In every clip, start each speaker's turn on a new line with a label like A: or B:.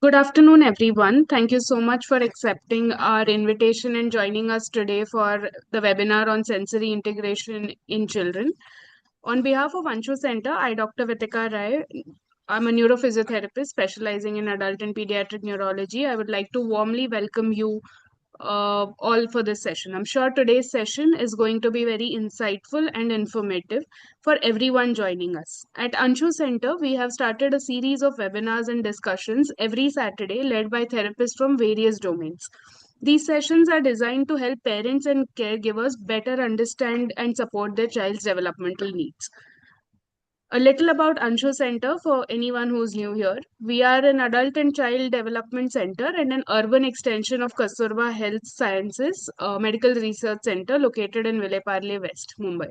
A: Good afternoon, everyone. Thank you so much for accepting our invitation and joining us today for the webinar on sensory integration in children. On behalf of Anshu Center, I, Dr. Vitika Rai, I'm a neurophysiotherapist specializing in adult and pediatric neurology. I would like to warmly welcome you all for this session. I'm sure today's session is going to be very insightful and informative for everyone joining us. At Anshu Center, we have started a series of webinars and discussions every Saturday led by therapists from various domains. These sessions are designed to help parents and caregivers better understand and support their child's developmental needs. A little about Anshu Center for anyone who's new here. We are an adult and child development center and an urban extension of Kasturba Health Sciences Medical Research Center located in Vileparle West, Mumbai.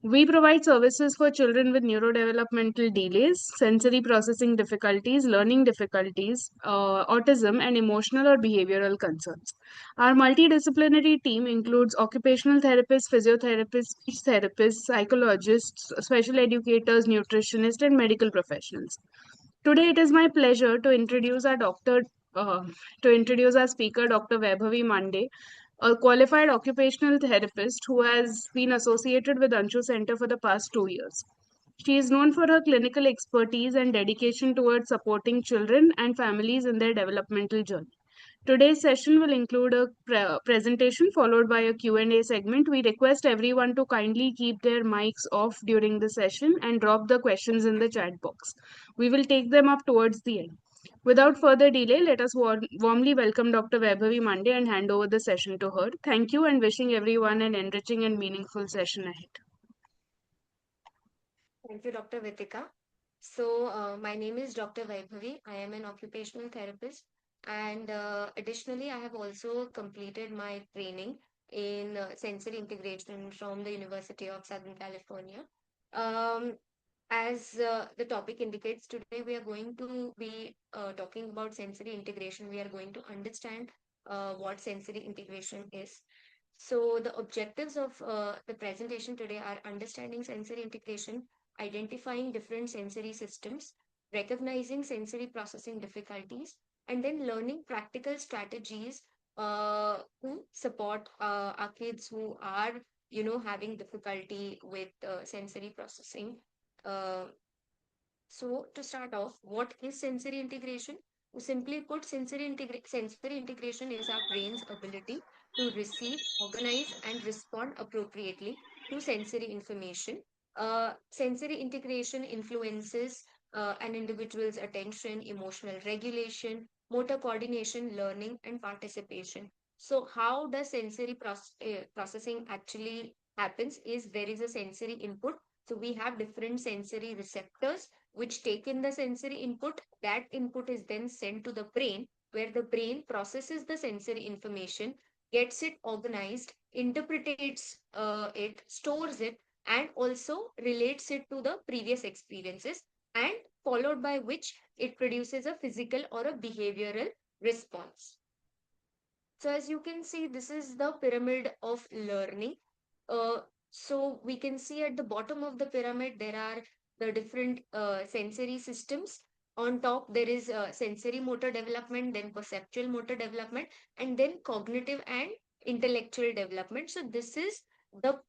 A: We provide services for children with neurodevelopmental delays, sensory processing difficulties, learning difficulties, autism, and emotional or behavioral concerns. Our multidisciplinary team includes occupational therapists, physiotherapists, speech therapists, psychologists, special educators, nutritionists, and medical professionals. Today, it is my pleasure to introduce uh, our speaker, Dr. Vaibhavi Mande, a qualified occupational therapist who has been associated with Anshu Center for the past 2 years. She is known for her clinical expertise and dedication towards supporting children and families in their developmental journey. Today's session will include a presentation followed by a Q&A segment. We request everyone to kindly keep their mics off during the session and drop the questions in the chat box. We will take them up towards the end. Without further delay, let us warmly welcome Dr. Vaibhavi Mande and hand over the session to her. Thank you and wishing everyone an enriching and meaningful session ahead.
B: Thank you, Dr. Vitika. So, my name is Dr. Vaibhavi. I am an occupational therapist, and additionally, I have also completed my training in sensory integration from the University of Southern California. Um, as the topic indicates, today we are going to be talking about sensory integration. We are going to understand what sensory integration is. So, the objectives of the presentation today are understanding sensory integration, identifying different sensory systems, recognizing sensory processing difficulties, and then learning practical strategies to support our kids who are, having difficulty with sensory processing. Uh, so, to start off, what is sensory integration? Simply put, sensory integration is our brain's ability to receive, organize, and respond appropriately to sensory information. Sensory integration influences an individual's attention, emotional regulation, motor coordination, learning, and participation. So, how does processing actually happens? Is there is a sensory input. So we have different sensory receptors which take in the sensory input. That input is then sent to the brain, where the brain processes the sensory information, gets it organized, interprets it, stores it, and also relates it to the previous experiences, and followed by which it produces a physical or a behavioral response. So as you can see, this is the pyramid of learning. So we can see at the bottom of the pyramid, there are the different sensory systems. On top, there is sensory motor development, then perceptual motor development, and then cognitive and intellectual development. So this is the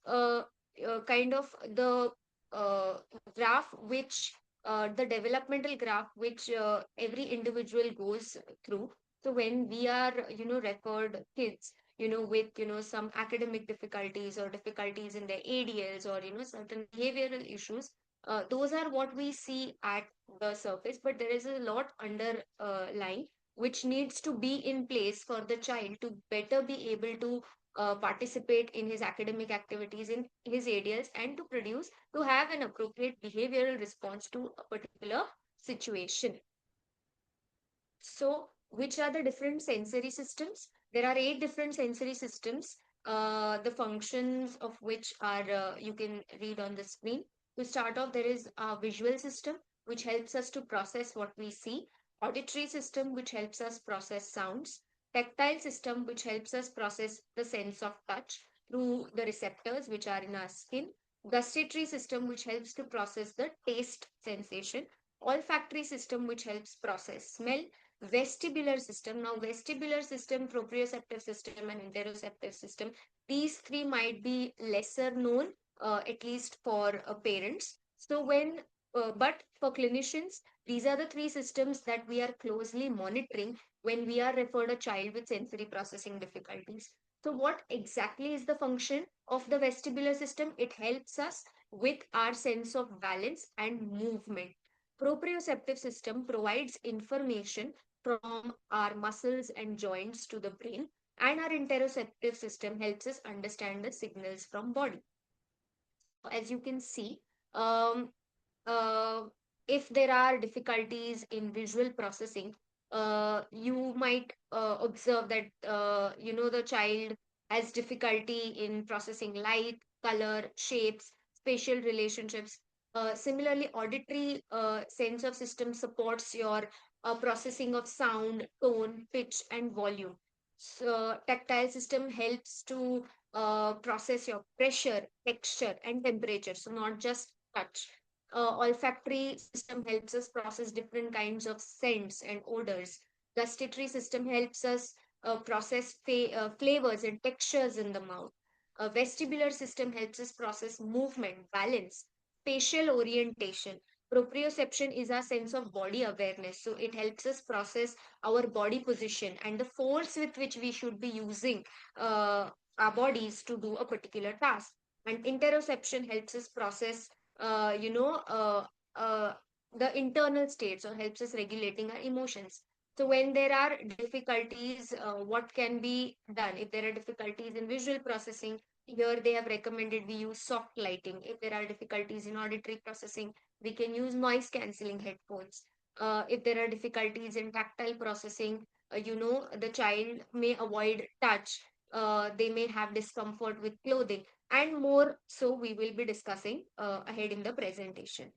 B: kind of the uh, graph which the developmental graph which every individual goes through. So when we are, referred kids, with, some academic difficulties or difficulties in their ADLs or, certain behavioral issues, those are what we see at the surface, but there is a lot under line which needs to be in place for the child to better be able to participate in his academic activities, in his ADLs, and to have an appropriate behavioral response to a particular situation. So, which are the different sensory systems? There are 8 different sensory systems, the functions of which are you can read on the screen. To start off, there is a visual system, which helps us to process what we see, auditory system, which helps us process sounds, tactile system, which helps us process the sense of touch through the receptors, which are in our skin, gustatory system, which helps to process the taste sensation, olfactory system, which helps process smell, vestibular system. Now, vestibular system, proprioceptive system, and interoceptive system, these three might be lesser known, at least for parents. So, but for clinicians, these are the three systems that we are closely monitoring when we are referred a child with sensory processing difficulties. So, what exactly is the function of the vestibular system? It helps us with our sense of balance and movement. Proprioceptive system provides information from our muscles and joints to the brain, and our interoceptive system helps us understand the signals from body. So as you can see, um, uh, if there are difficulties in visual processing, you might observe that the child has difficulty in processing light, color, shapes, spatial relationships. Similarly, auditory sense of system supports your processing of sound, tone, pitch, and volume. So, tactile system helps to process your pressure, texture, and temperature. So, not just touch. Olfactory system helps us process different kinds of scents and odors. Gustatory system helps us process flavors and textures in the mouth. Vestibular system helps us process movement, balance, spatial orientation. Proprioception is our sense of body awareness. So it helps us process our body position and the force with which we should be using our bodies to do a particular task. And interoception helps us process uh, you know, uh, uh, the internal states, or helps us regulating our emotions. So when there are difficulties, what can be done? If there are difficulties in visual processing, here they have recommended we use soft lighting. If there are difficulties in auditory processing, we can use noise cancelling headphones. If there are difficulties in tactile processing, the child may avoid touch. They may have discomfort with clothing, and more so we will be discussing ahead in the presentation.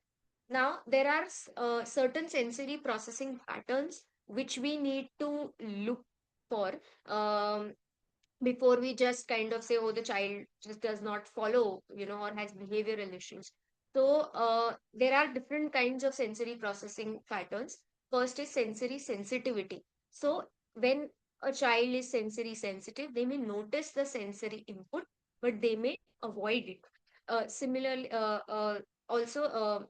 B: Now, there are certain sensory processing patterns which we need to look for um, before we just kind of say, oh, the child just does not follow, or has behavioral issues. So, there are different kinds of sensory processing patterns. First is sensory sensitivity. So, when a child is sensory sensitive, they may notice the sensory input, but they may avoid it. Similarly, also,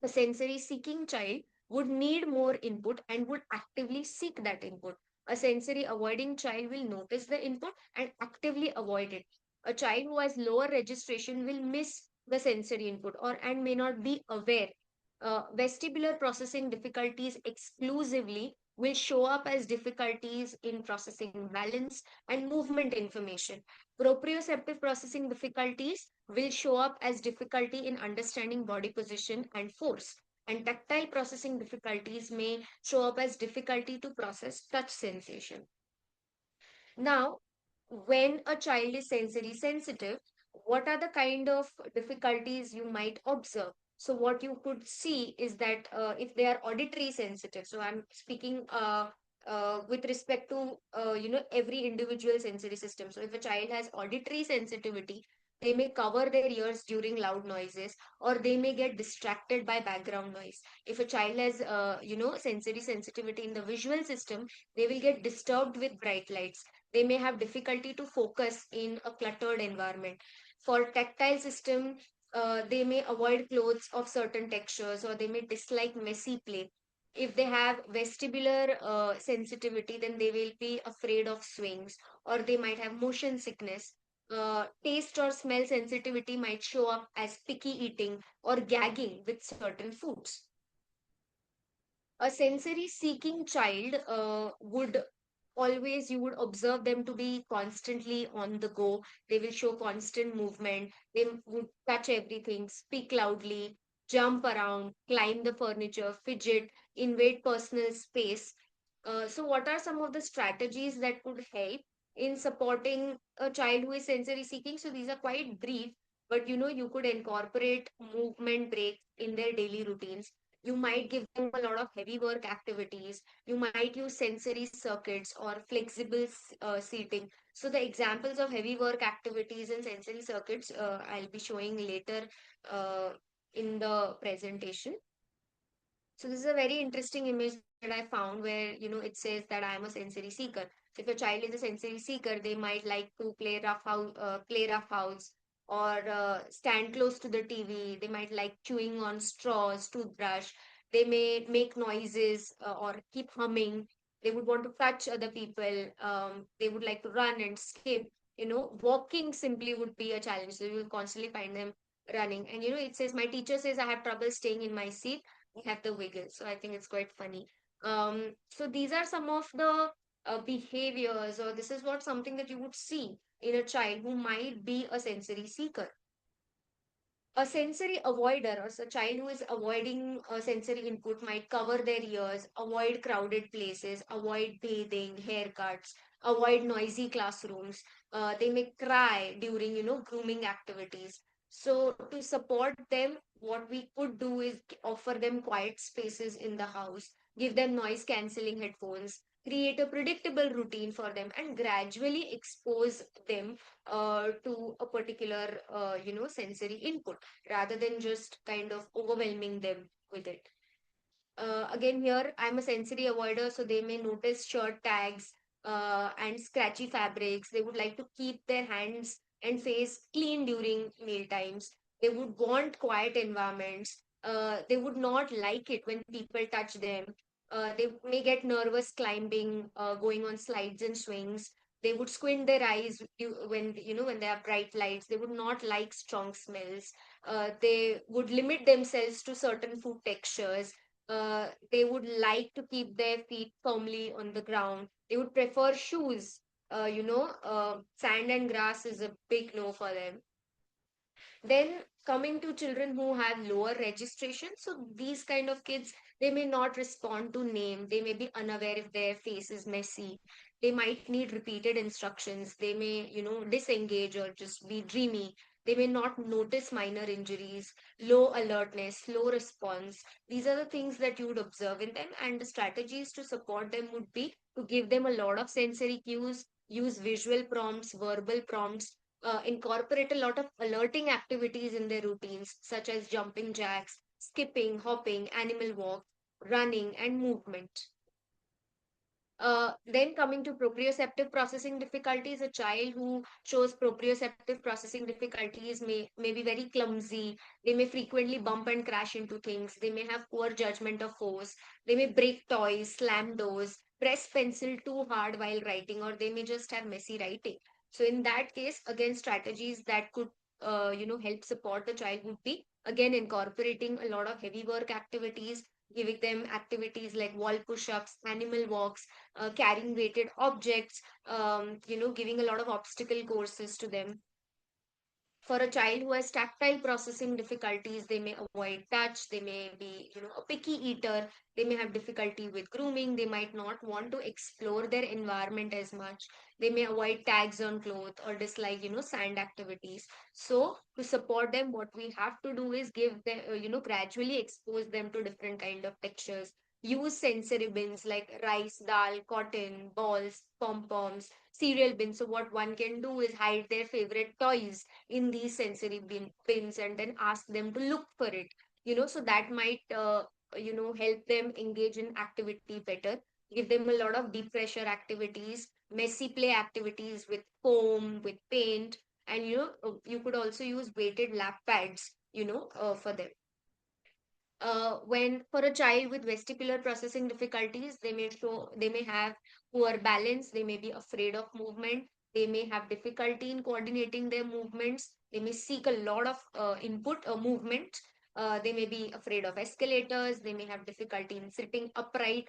B: a sensory seeking child would need more input and would actively seek that input. A sensory avoiding child will notice the input and actively avoid it. A child who has lower registration will miss the sensory input or and may not be aware. Vestibular processing difficulties exclusively will show up as difficulties in processing balance and movement information. Proprioceptive processing difficulties will show up as difficulty in understanding body position and force. And tactile processing difficulties may show up as difficulty to process touch sensation. Now, when a child is sensory sensitive, what are the kind of difficulties you might observe? So, what you could see is that if they are auditory sensitive, so I'm speaking with respect to every individual sensory system. So, if a child has auditory sensitivity, they may cover their ears during loud noises, or they may get distracted by background noise. If a child has sensory sensitivity in the visual system, they will get disturbed with bright lights. They may have difficulty to focus in a cluttered environment. For tactile system, they may avoid clothes of certain textures, or they may dislike messy play. If they have vestibular sensitivity, then they will be afraid of swings, or they might have motion sickness. Taste or smell sensitivity might show up as picky eating or gagging with certain foods. A sensory seeking child would always, you would observe them to be constantly on the go. They will show constant movement. They would touch everything, speak loudly, jump around, climb the furniture, fidget, invade personal space. So what are some of the strategies that could help in supporting a child who is sensory seeking? So these are quite brief, but you could incorporate movement breaks in their daily routines. You might give them a lot of heavy work activities. You might use sensory circuits or flexible seating. So the examples of heavy work activities and sensory circuits I'll be showing later uh, in the presentation. So this is a very interesting image that I found where, it says that I am a sensory seeker. So if a child is a sensory seeker, they might like to play rough house, or stand close to the TV. They might like chewing on straws, toothbrush. They may make noises, or keep humming. They would want to touch other people. They would like to run and skip. Walking simply would be a challenge. So you will constantly find them running. And it says, my teacher says I have trouble staying in my seat. I have the wiggle. So I think it's quite funny. So these are some of the behaviors, or this is what something that you would see in a child who might be a sensory seeker. A sensory avoider, or a child who is avoiding sensory input, might cover their ears, avoid crowded places, avoid bathing, haircuts, avoid noisy classrooms. They may cry during, grooming activities. So to support them, what we could do is offer them quiet spaces in the house, give them noise cancelling headphones, create a predictable routine for them, and gradually expose them to a particular sensory input, rather than just kind of overwhelming them with it. Again, here I'm a sensory avoider, so they may notice shirt tags and scratchy fabrics. They would like to keep their hands and face clean during meal times. They would want quiet environments. They would not like it when people touch them. They may get nervous climbing, going on slides and swings. They would squint their eyes when when there are bright lights. They would not like strong smells. They would limit themselves to certain food textures. They would like to keep their feet firmly on the ground. They would prefer shoes. Sand and grass is a big no for them. Then coming to children who have lower registration, so these kind of kids, they may not respond to name. They may be unaware if their face is messy. They might need repeated instructions. They may, disengage or just be dreamy. They may not notice minor injuries, low alertness, low response. These are the things that you would observe in them, and the strategies to support them would be to give them a lot of sensory cues, use visual prompts, verbal prompts, incorporate a lot of alerting activities in their routines, such as jumping jacks, skipping, hopping, animal walk, running, and movement. Then coming to proprioceptive processing difficulties, a child who shows proprioceptive processing difficulties may be very clumsy. They may frequently bump and crash into things. They may have poor judgment of force. They may break toys, slam doors, press pencil too hard while writing, or they may just have messy writing. So in that case, again, strategies that could help support the child would be again incorporating a lot of heavy work activities, giving them activities like wall push-ups, animal walks, carrying weighted objects, giving a lot of obstacle courses to them. For a child who has tactile processing difficulties, they may avoid touch, they may be, a picky eater, they may have difficulty with grooming, they might not want to explore their environment as much, they may avoid tags on clothes or dislike, sand activities. So to support them, what we have to do is give them, gradually expose them to different kind of textures. Use sensory bins like rice, dal, cotton, balls, pom-poms, cereal bins. So what one can do is hide their favorite toys in these sensory bins and then ask them to look for it, so that might help them engage in activity better. Give them a lot of deep pressure activities, messy play activities with foam, with paint, and you could also use weighted lap pads, for them. When for a child with vestibular processing difficulties, they may have poor balance, they may be afraid of movement, they may have difficulty in coordinating their movements, they may seek a lot of input movement, they may be afraid of escalators, they may have difficulty in sitting upright,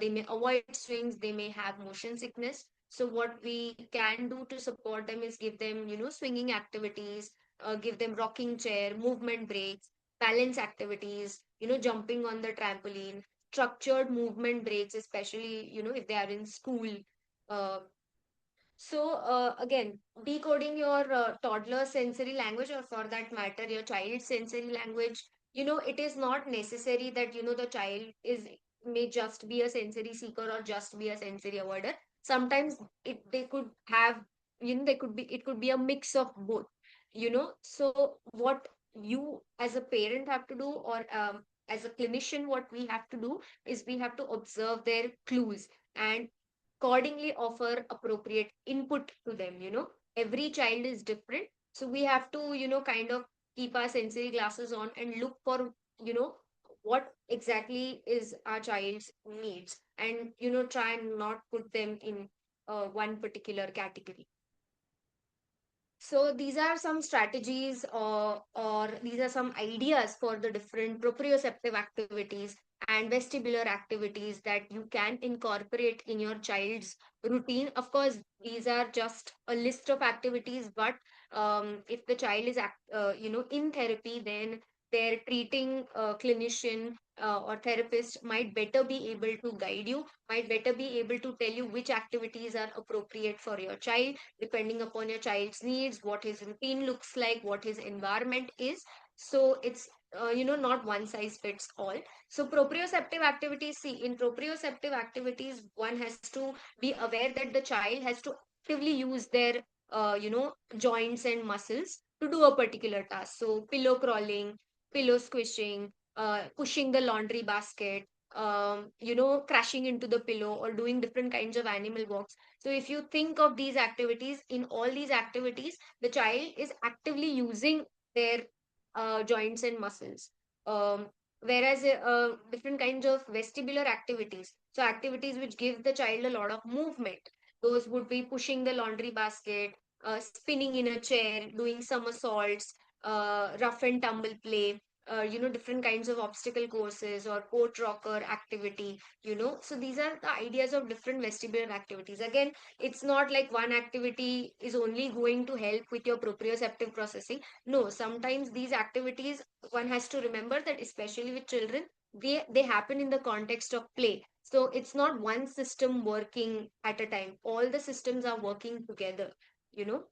B: they may avoid swings, they may have motion sickness. So what we can do to support them is give them, swinging activities, give them rocking chair, movement breaks, balance activities, jumping on the trampoline, structured movement breaks, especially, if they are in school. Uh, again, decoding your toddler sensory language, or for that matter, your child's sensory language, it is not necessary that, the child is may just be a sensory seeker or just be a sensory avoider. Sometimes they could have, it could be a mix of both, So what you as a parent have to do, or as a clinician, what we have to do is we have to observe their clues and accordingly offer appropriate input to them. Every child is different, so we have to kind of keep our sensory glasses on and look for you know what exactly is our child's needs, and try and not put them in one particular category. So these are some strategies, or these are some ideas for the different proprioceptive activities and vestibular activities that you can incorporate in your child's routine. Of course, these are just a list of activities, but if the child is in therapy, then their treating clinician or therapist might better be able to guide you, might better be able to tell you which activities are appropriate for your child depending upon your child's needs, what his routine looks like, what his environment is. So it's not one size fits all. So proprioceptive activities, see, in proprioceptive activities, one has to be aware that the child has to actively use their joints and muscles to do a particular task. So pillow crawling, pillow squishing, pushing the laundry basket, crashing into the pillow, or doing different kinds of animal walks. So if you think of these activities, in all these activities, the child is actively using their joints and muscles. Whereas different kinds of vestibular activities, so activities which give the child a lot of movement, those would be pushing the laundry basket, spinning in a chair, doing somersaults, rough and tumble play, different kinds of obstacle courses or court rocker activity. So these are the ideas of different vestibular activities. Again, it's not like one activity is only going to help with your proprioceptive processing. No, sometimes these activities, one has to remember that especially with children, they happen in the context of play. So it's not one system working at a time, all the systems are working together you know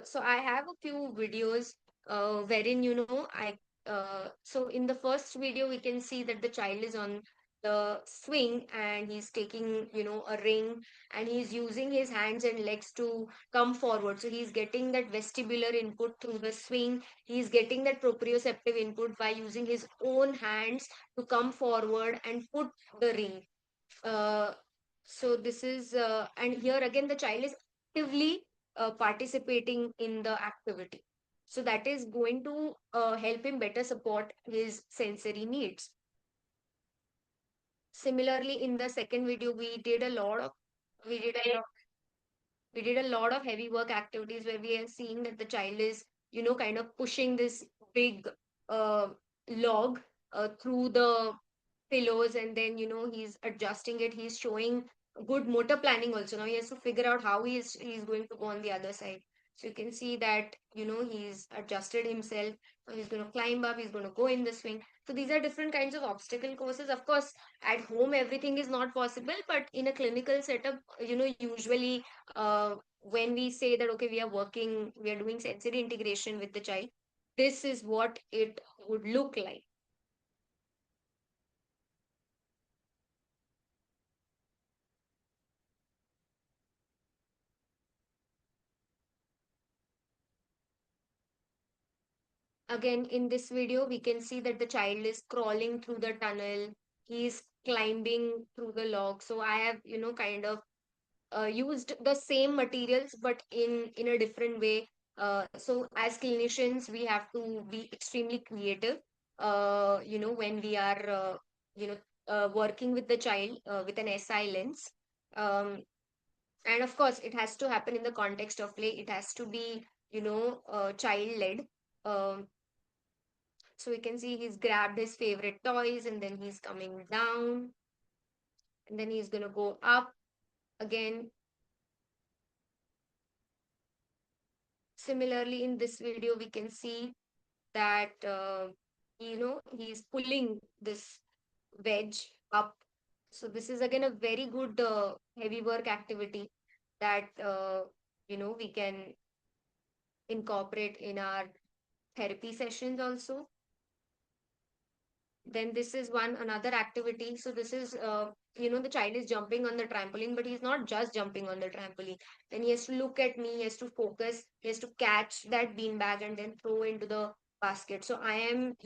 B: so I have a few videos wherein so in the first video we can see that the child is on the swing and he's taking a ring, and he's using his hands and legs to come forward. So he's getting that vestibular input through the swing. He's getting that proprioceptive input by using his own hands to come forward and put the ring. uh, so this is and here again the child is actively participating in the activity, so that is going to help him better support his sensory needs. Similarly, in the second video we did a lot we did a lot of heavy work activities where we are seeing that the child is kind of pushing this big uh, log through the pillows, and then he's adjusting it. He's showing good motor planning also. Now he has to figure out how he's going to go on the other side. So you can see that he's adjusted himself. So he's going to climb up, he's going to go in the swing. So these are different kinds of obstacle courses. Of course, at home everything is not possible, but in a clinical setup, usually when we say that okay, we are doing sensory integration with the child, this is what it would look like. Again, in this video, we can see that the child is crawling through the tunnel. He's climbing through the log. So I have, kind of used the same materials, but in a different way. So as clinicians, we have to be extremely creative. When we are, working with the child with an SI lens. Um, and of course, it has to happen in the context of play. It has to be, child led. Um, so we can see he's grabbed his favorite toys, and then he's coming down, and then he's gonna go up again. Similarly, in this video, we can see that, he's pulling this wedge up. So this is again a very good heavy work activity that, we can incorporate in our therapy sessions also. Then this is one another activity. So this is the child is jumping on the trampoline, but he's not just jumping on the trampoline. Then he has to look at me, he has to focus, he has to catch that beanbag and then throw into the basket. So I am,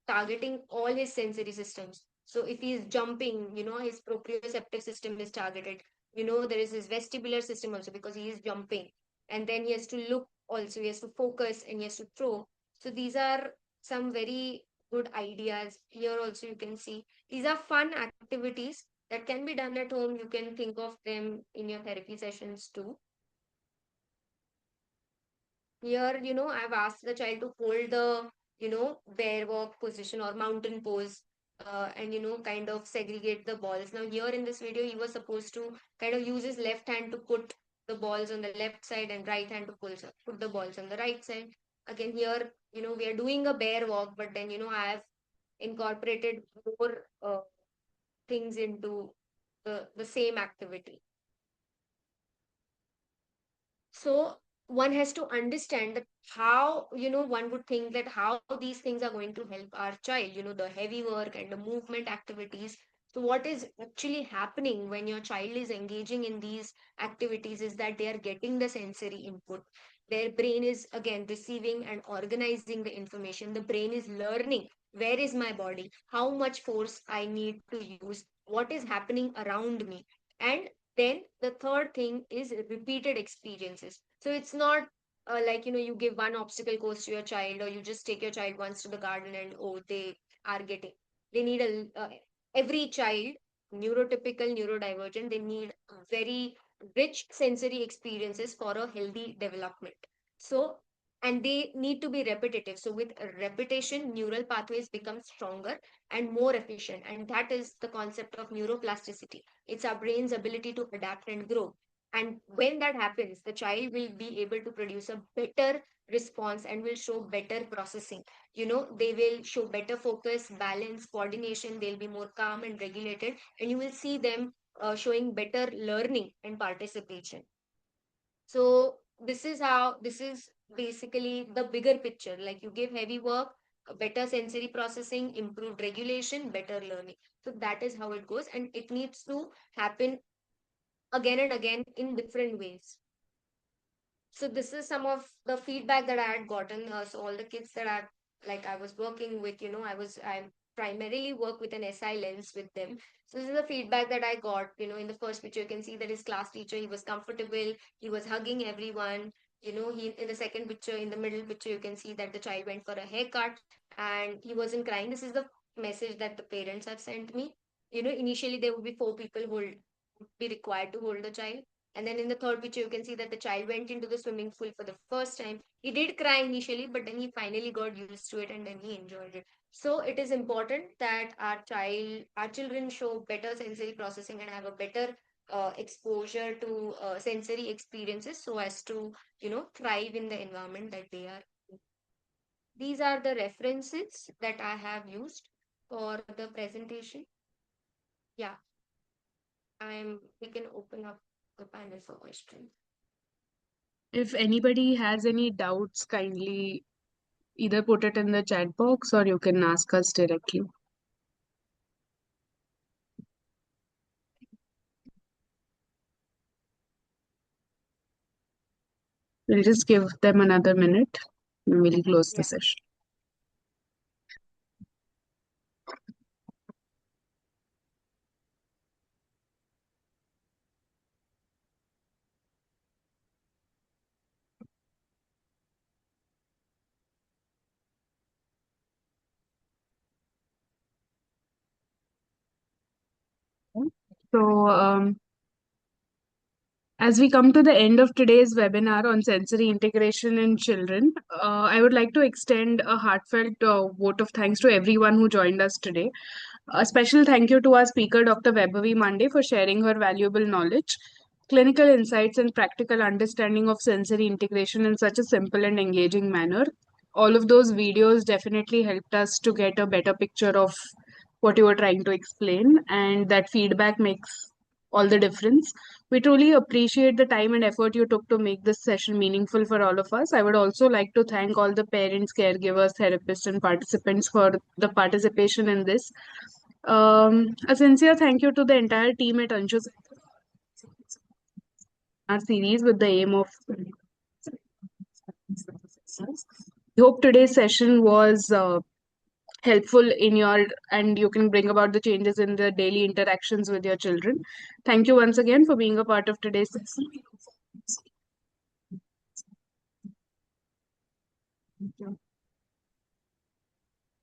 B: targeting all his sensory systems. So if he's jumping, his proprioceptive system is targeted. There is his vestibular system also because he is jumping. And then he has to look also, he has to focus and he has to throw. So these are some very good ideas. Here also you can see these are fun activities that can be done at home. You can think of them in your therapy sessions too. Here, I've asked the child to hold the, bear walk position or mountain pose, and, kind of segregate the balls. Now, here in this video, he was supposed to kind of use his left hand to put the balls on the left side and right hand to put the balls on the right side. Again, here, we are doing a bear walk, but then, I have incorporated more things into the same activity. So one has to understand that how, one would think that how these things are going to help our child, the heavy work and the movement activities. So what is actually happening when your child is engaging in these activities is that they are getting the sensory input. Their brain is again receiving and organizing the information. The brain is learning where is my body, how much force I need to use, what is happening around me. And then the third thing is repeated experiences. So it's not like, you give one obstacle course to your child, or you just take your child once to the garden and oh, they are getting, they need every child, neurotypical, neurodivergent, they need very rich sensory experiences for a healthy development. So, and they need to be repetitive. So with repetition, neural pathways become stronger and more efficient. And that is the concept of neuroplasticity. It's our brain's ability to adapt and grow. And when that happens, the child will be able to produce a better response and will show better processing. They will show better focus, balance, coordination. They'll be more calm and regulated. And you will see them showing better learning and participation. So this is basically the bigger picture. Like you give heavy work, better sensory processing, improved regulation, better learning. So that is how it goes. And it needs to happen again and again in different ways. So this is some of the feedback that I had gotten. So all the kids that I was working with, I primarily work with an SI lens with them. So this is the feedback that I got. In the first picture you can see that his class teacher, he was comfortable, he was hugging everyone. He in the second picture, in the middle picture, you can see that the child went for a haircut and he wasn't crying. This is the message that the parents have sent me. Initially there would be four people who would be required to hold the child. And then in the third picture, you can see that the child went into the swimming pool for the first time. He did cry initially, but then he finally got used to it and then he enjoyed it. So it is important that our children show better sensory processing and have a better exposure to sensory experiences so as to, thrive in the environment that they are in. These are the references that I have used for the presentation. Yeah, we can open up the panel for questions.
A: If anybody has any doubts, kindly either put it in the chat box or you can ask us directly. We'll just give them another minute and we'll close the
B: Yeah.
A: session. So, as we come to the end of today's webinar on sensory integration in children, I would like to extend a heartfelt vote of thanks to everyone who joined us today. A special thank you to our speaker, Dr. Vaibhavi Mande, for sharing her valuable knowledge, clinical insights, and practical understanding of sensory integration in such a simple and engaging manner. All of those videos definitely helped us to get a better picture of what you were trying to explain, and that feedback makes all the difference. We truly appreciate the time and effort you took to make this session meaningful for all of us. I would also like to thank all the parents, caregivers, therapists, and participants for the participation in this. A sincere thank you to the entire team at Anshu our series with the aim of Hope today's session was helpful in your, and you can bring about the changes in the daily interactions with your children. Thank you once again for being a part of today's session.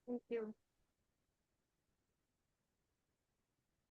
B: Thank you.